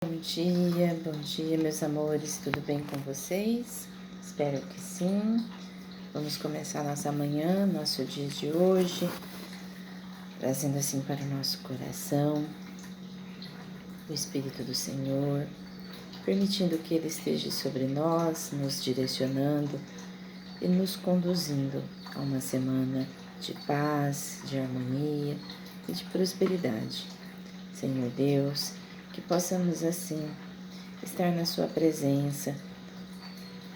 Bom dia, meus amores, tudo bem com vocês? Espero que sim. Vamos começar nossa manhã, nosso dia de hoje, trazendo assim para o nosso coração o Espírito do Senhor, permitindo que Ele esteja sobre nós, nos direcionando e nos conduzindo a uma semana de paz, de harmonia e de prosperidade. Senhor Deus, que possamos assim estar na Sua presença,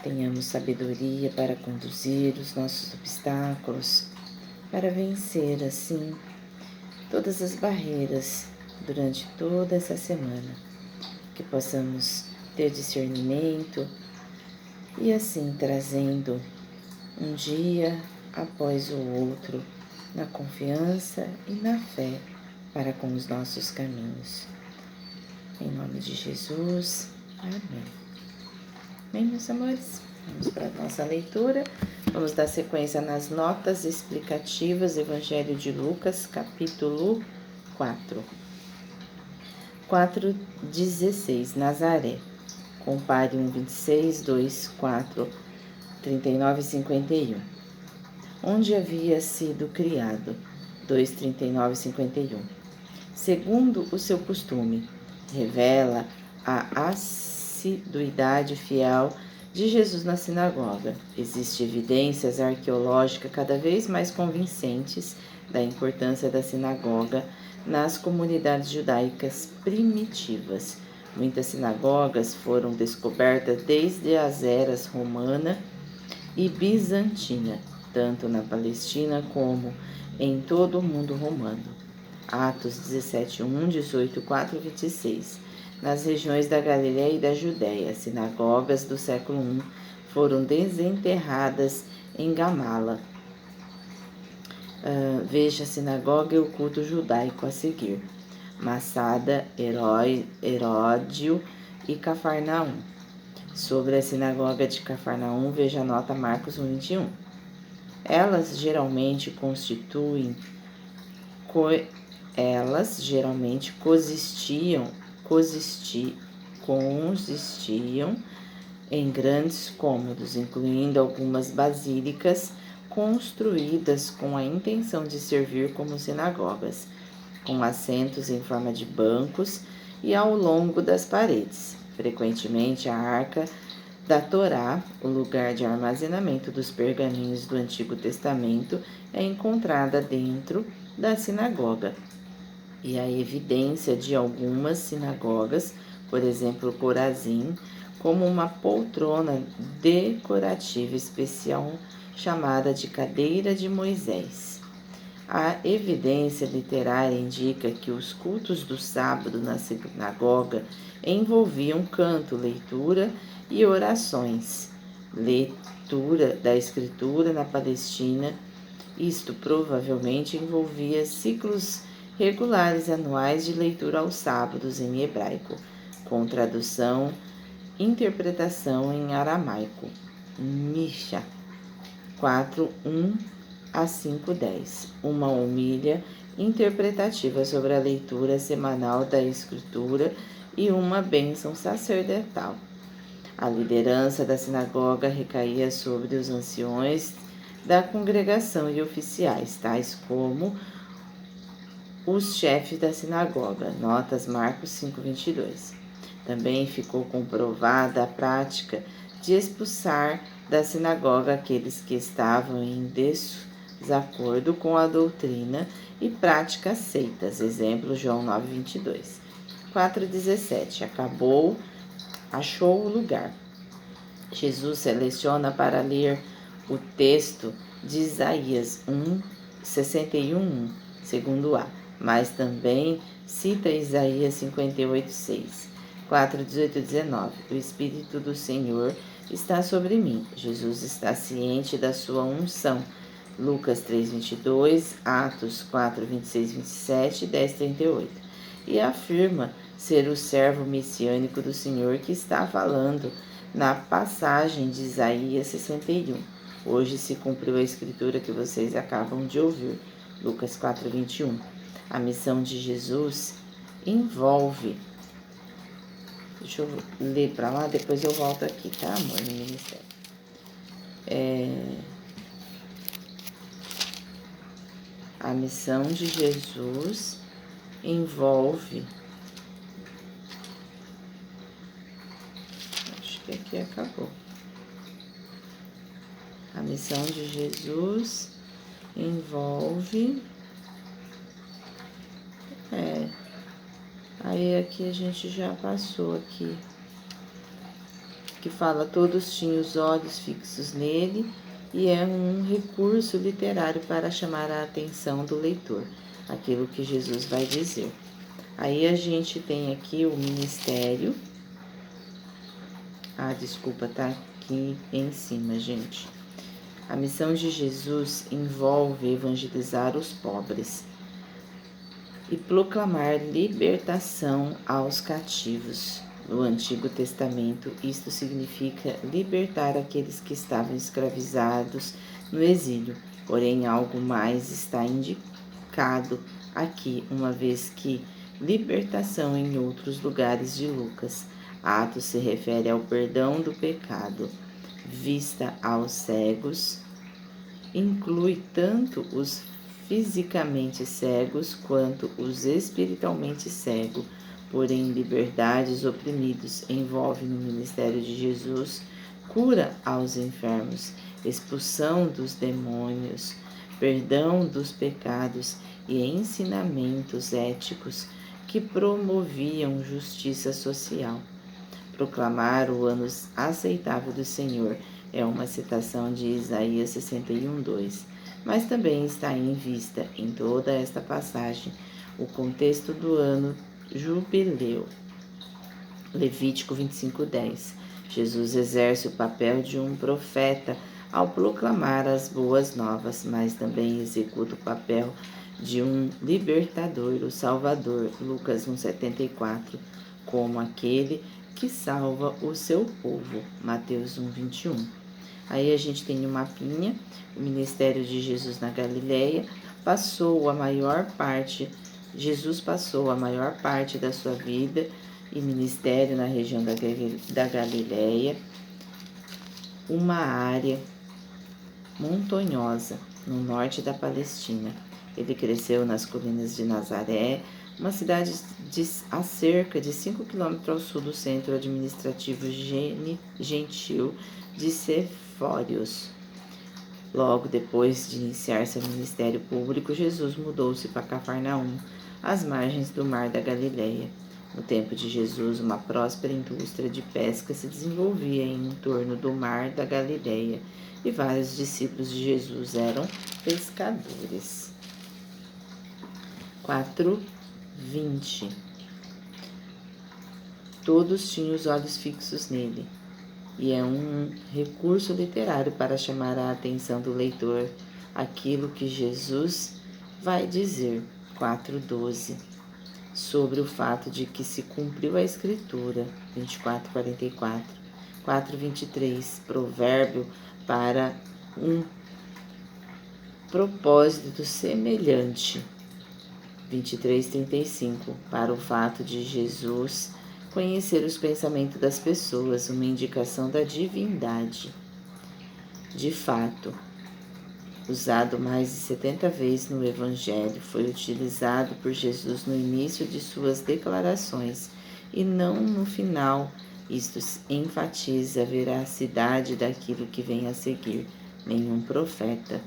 tenhamos sabedoria para conduzir os nossos obstáculos, para vencer assim todas as barreiras durante toda essa semana, que possamos ter discernimento e assim trazendo um dia após o outro na confiança e na fé para com os nossos caminhos. Em nome de Jesus, amém. Bem, meus amores, vamos para a nossa leitura. Vamos dar sequência nas notas explicativas, Evangelho de Lucas, capítulo 4. 4:16, Nazaré. Compare 1:26, 2:4, 39 e 51. Onde havia sido criado, 2:39 e 51. Segundo o seu costume, revela a assiduidade fiel de Jesus na sinagoga. Existem evidências arqueológicas cada vez mais convincentes da importância da sinagoga nas comunidades judaicas primitivas. Muitas sinagogas foram descobertas desde as eras romana e bizantina, tanto na Palestina como em todo o mundo romano. Atos 17:1, 18:4 e 26. Nas regiões da Galiléia e da Judéia, sinagogas do século I foram desenterradas em Gamala. Veja a sinagoga e o culto judaico a seguir. Massada, Heródio e Cafarnaum. Sobre a sinagoga de Cafarnaum, veja a nota Marcos 1:21. Elas geralmente consistiam em grandes cômodos, incluindo algumas basílicas construídas com a intenção de servir como sinagogas, com assentos em forma de bancos e ao longo das paredes. Frequentemente, a arca da Torá, o lugar de armazenamento dos pergaminhos do Antigo Testamento, é encontrada dentro da sinagoga. E a evidência de algumas sinagogas, por exemplo, Corazim, como uma poltrona decorativa especial chamada de cadeira de Moisés. A evidência literária indica que os cultos do sábado na sinagoga envolviam canto, leitura e orações. Leitura da escritura na Palestina, isto provavelmente envolvia ciclos regulares anuais de leitura aos sábados em hebraico, com tradução e interpretação em aramaico. Misha 4:1 a 5:10. Uma homilha interpretativa sobre a leitura semanal da escritura e uma bênção sacerdotal. A liderança da sinagoga recaía sobre os anciões da congregação e oficiais, tais como os chefes da sinagoga. Notas Marcos 5:22. Também ficou comprovada a prática de expulsar da sinagoga aqueles que estavam em desacordo com a doutrina e práticas seitas. Exemplo, João 9:22. 4:17. Achou o lugar. Jesus seleciona para ler o texto de Isaías 61:1, segundo A, mas também cita Isaías 58:6. 4:18-19. O Espírito do Senhor está sobre mim. Jesus está ciente da sua unção. Lucas 3:22, Atos 4:26-27 e 10:38. E afirma ser o servo messiânico do Senhor que está falando na passagem de Isaías 61. Hoje se cumpriu a escritura que vocês acabam de ouvir. Lucas 4:21. A missão de Jesus envolve Deixa eu ler para lá, depois eu volto aqui, tá, amor, no ministério. A missão de Jesus envolve... Acho que aqui acabou. A missão de Jesus envolve... Aí aqui a gente já passou aqui. Que fala, todos tinham os olhos fixos nele, e é um recurso literário para chamar a atenção do leitor, aquilo que Jesus vai dizer. Aí a gente tem aqui o ministério. Desculpa, tá aqui em cima, gente. A missão de Jesus envolve evangelizar os pobres e proclamar libertação aos cativos. No Antigo Testamento, isto significa libertar aqueles que estavam escravizados no exílio. Porém, algo mais está indicado aqui, uma vez que libertação em outros lugares de Lucas. Atos se refere ao perdão do pecado, vista aos cegos, inclui tanto os fisicamente cegos quanto os espiritualmente cegos. Porém, liberdade os oprimidos envolve no ministério de Jesus cura aos enfermos, expulsão dos demônios, perdão dos pecados e ensinamentos éticos que promoviam justiça social. Proclamar o ano aceitável do Senhor é uma citação de Isaías 61:2, mas também está em vista em toda esta passagem o contexto do ano jubileu. Levítico 25:10. Jesus exerce o papel de um profeta ao proclamar as boas novas, mas também executa o papel de um libertador, o Salvador, Lucas 1:74, como aquele que salva o seu povo, Mateus 1:21. Aí a gente tem um mapinha, o ministério de Jesus na Galileia, Jesus passou a maior parte da sua vida e ministério na região da Galileia, uma área montanhosa no norte da Palestina. Ele cresceu nas colinas de Nazaré, uma cidade a cerca de 5 quilômetros ao sul do centro administrativo gentil de Cefórios. Logo depois de iniciar seu ministério público, Jesus mudou-se para Cafarnaum, às margens do Mar da Galileia. No tempo de Jesus, uma próspera indústria de pesca se desenvolvia em torno do Mar da Galileia e vários discípulos de Jesus eram pescadores. 4:20. Todos tinham os olhos fixos nele, e é um recurso literário para chamar a atenção do leitor aquilo que Jesus vai dizer. 4:12. Sobre o fato de que se cumpriu a Escritura, 24:44. 4:23, provérbio para um propósito semelhante. 23:35, para o fato de Jesus conhecer os pensamentos das pessoas, uma indicação da divindade. De fato, usado mais de 70 vezes no Evangelho, foi utilizado por Jesus no início de suas declarações e não no final. Isto enfatiza a veracidade daquilo que vem a seguir. Nenhum profeta.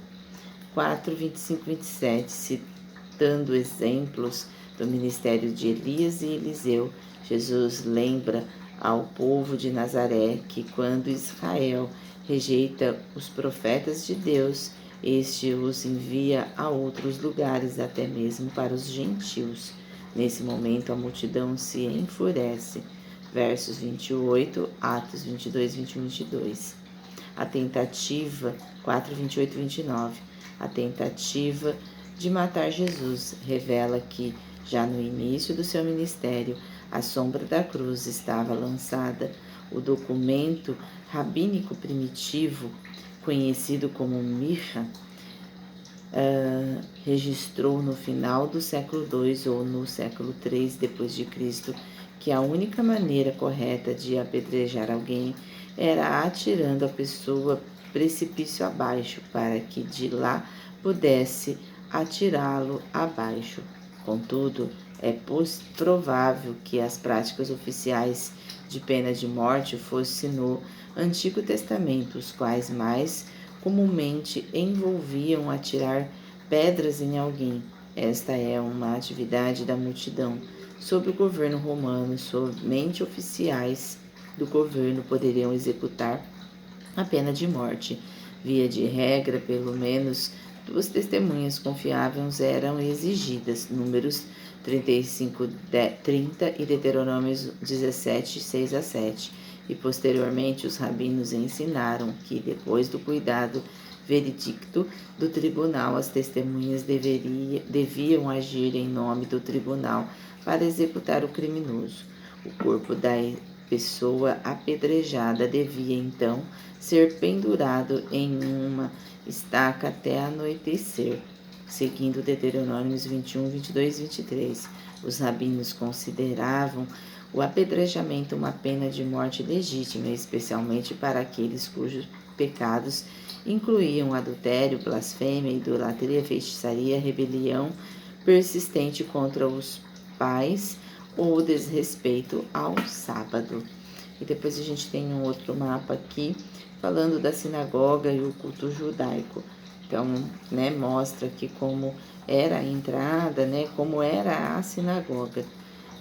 4:25-27, citando exemplos do ministério de Elias e Eliseu, Jesus lembra ao povo de Nazaré que quando Israel rejeita os profetas de Deus, este os envia a outros lugares, até mesmo para os gentios. Nesse momento, a multidão se enfurece. Versos 28, Atos 22, 21 e 22. A tentativa, 4, 28 e 29. A tentativa de matar Jesus revela que, já no início do seu ministério, a sombra da cruz estava lançada. O documento rabínico primitivo, conhecido como Mirra, registrou no final do século II ou no século III d.C. que a única maneira correta de apedrejar alguém era atirando a pessoa precipício abaixo, para que de lá pudesse atirá-lo abaixo. Contudo, é provável que as práticas oficiais de pena de morte fossem no Antigo Testamento, os quais mais comumente envolviam atirar pedras em alguém. Esta é uma atividade da multidão. Sob o governo romano, somente oficiais do governo poderiam executar a pena de morte. Via de regra, pelo menos 2 testemunhas confiáveis eram exigidas. Números 35, 30 e Deuteronômio 17, 6 a 7. E posteriormente os rabinos ensinaram que, depois do cuidado veredicto do tribunal, as testemunhas deviam agir em nome do tribunal para executar o criminoso. O corpo da pessoa apedrejada devia, então, ser pendurado em uma estaca até anoitecer, seguindo Deuteronômios 21, 22 e 23. Os rabinos consideravam o apedrejamento uma pena de morte legítima, especialmente para aqueles cujos pecados incluíam adultério, blasfêmia, idolatria, feitiçaria, rebelião persistente contra os pais ou desrespeito ao sábado. E depois a gente tem um outro mapa aqui falando da sinagoga e o culto judaico. Então, mostra aqui como era a entrada, como era a sinagoga.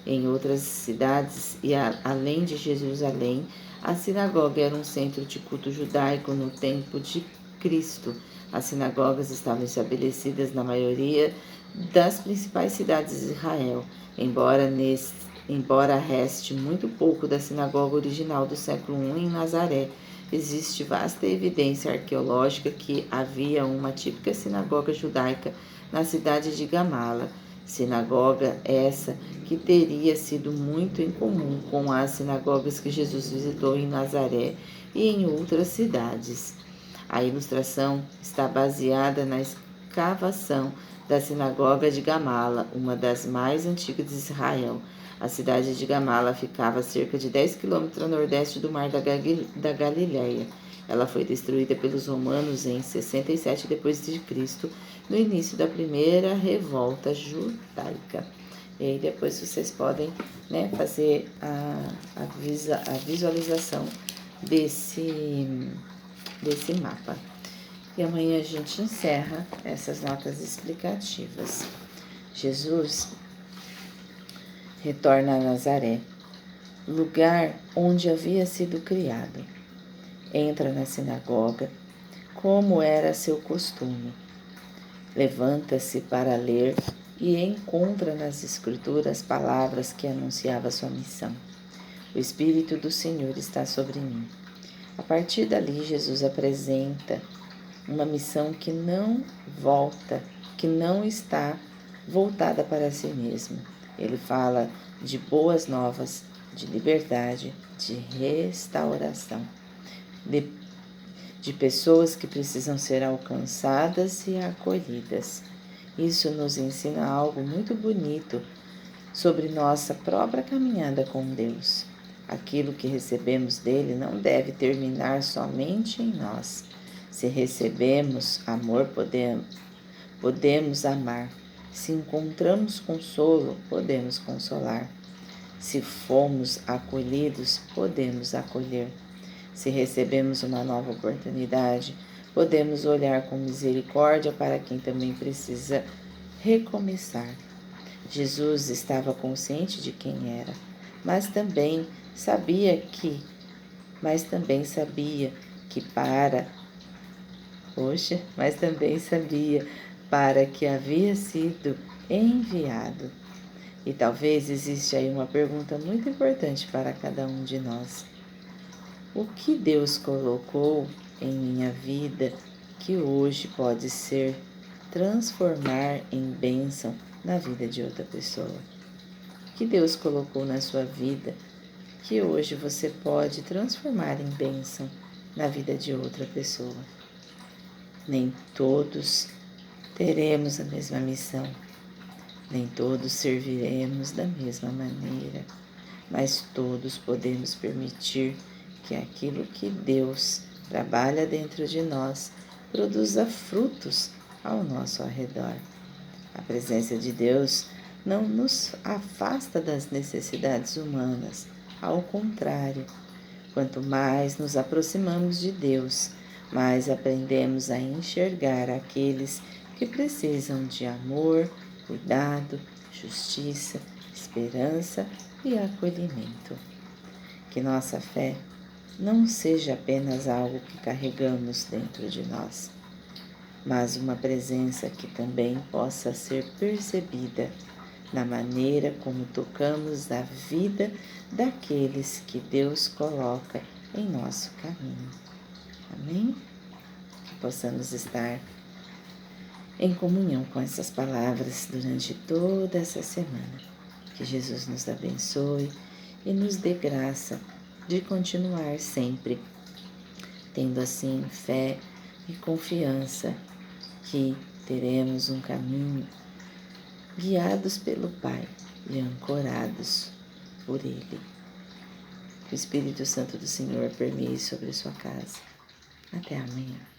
Em outras cidades e além de Jerusalém, a sinagoga era um centro de culto judaico no tempo de Cristo. As sinagogas estavam estabelecidas na maioria das principais cidades de Israel, embora reste muito pouco da sinagoga original do século I em Nazaré. Existe vasta evidência arqueológica que havia uma típica sinagoga judaica na cidade de Gamala. Sinagoga essa que teria sido muito em comum com as sinagogas que Jesus visitou em Nazaré e em outras cidades. A ilustração está baseada na escavação da sinagoga de Gamala, uma das mais antigas de Israel. A cidade de Gamala ficava a cerca de 10 quilômetros a nordeste do Mar da Galileia. Ela foi destruída pelos romanos em 67 d.C., no início da primeira revolta judaica. E aí depois vocês podem fazer a visualização desse mapa. E amanhã a gente encerra essas notas explicativas. Jesus retorna a Nazaré, lugar onde havia sido criado. Entra na sinagoga, como era seu costume. Levanta-se para ler e encontra nas Escrituras palavras que anunciavam sua missão. O Espírito do Senhor está sobre mim. A partir dali, Jesus apresenta uma missão que não está voltada para si mesmo. Ele fala de boas novas, de liberdade, de restauração, de pessoas que precisam ser alcançadas e acolhidas. Isso nos ensina algo muito bonito sobre nossa própria caminhada com Deus. Aquilo que recebemos dele não deve terminar somente em nós. Se recebemos amor, podemos amar. Se encontramos consolo, podemos consolar. Se fomos acolhidos, podemos acolher. Se recebemos uma nova oportunidade, podemos olhar com misericórdia para quem também precisa recomeçar. Jesus estava consciente de quem era, mas também sabia que para que havia sido enviado. E talvez exista aí uma pergunta muito importante para cada um de nós. O que Deus colocou em minha vida que hoje pode ser transformar em bênção na vida de outra pessoa? O que Deus colocou na sua vida que hoje você pode transformar em bênção na vida de outra pessoa? Nem todos teremos a mesma missão, nem todos serviremos da mesma maneira, mas todos podemos permitir que aquilo que Deus trabalha dentro de nós produza frutos ao nosso arredor. A presença de Deus não nos afasta das necessidades humanas, ao contrário, quanto mais nos aproximamos de Deus, mais aprendemos a enxergar aqueles que precisam de amor, cuidado, justiça, esperança e acolhimento. Que nossa fé não seja apenas algo que carregamos dentro de nós, mas uma presença que também possa ser percebida na maneira como tocamos a vida daqueles que Deus coloca em nosso caminho. Amém? Que possamos estar em comunhão com essas palavras durante toda essa semana. Que Jesus nos abençoe e nos dê graça de continuar sempre tendo assim fé e confiança que teremos um caminho guiados pelo Pai e ancorados por Ele. Que o Espírito Santo do Senhor permeie sobre a sua casa. Até amanhã.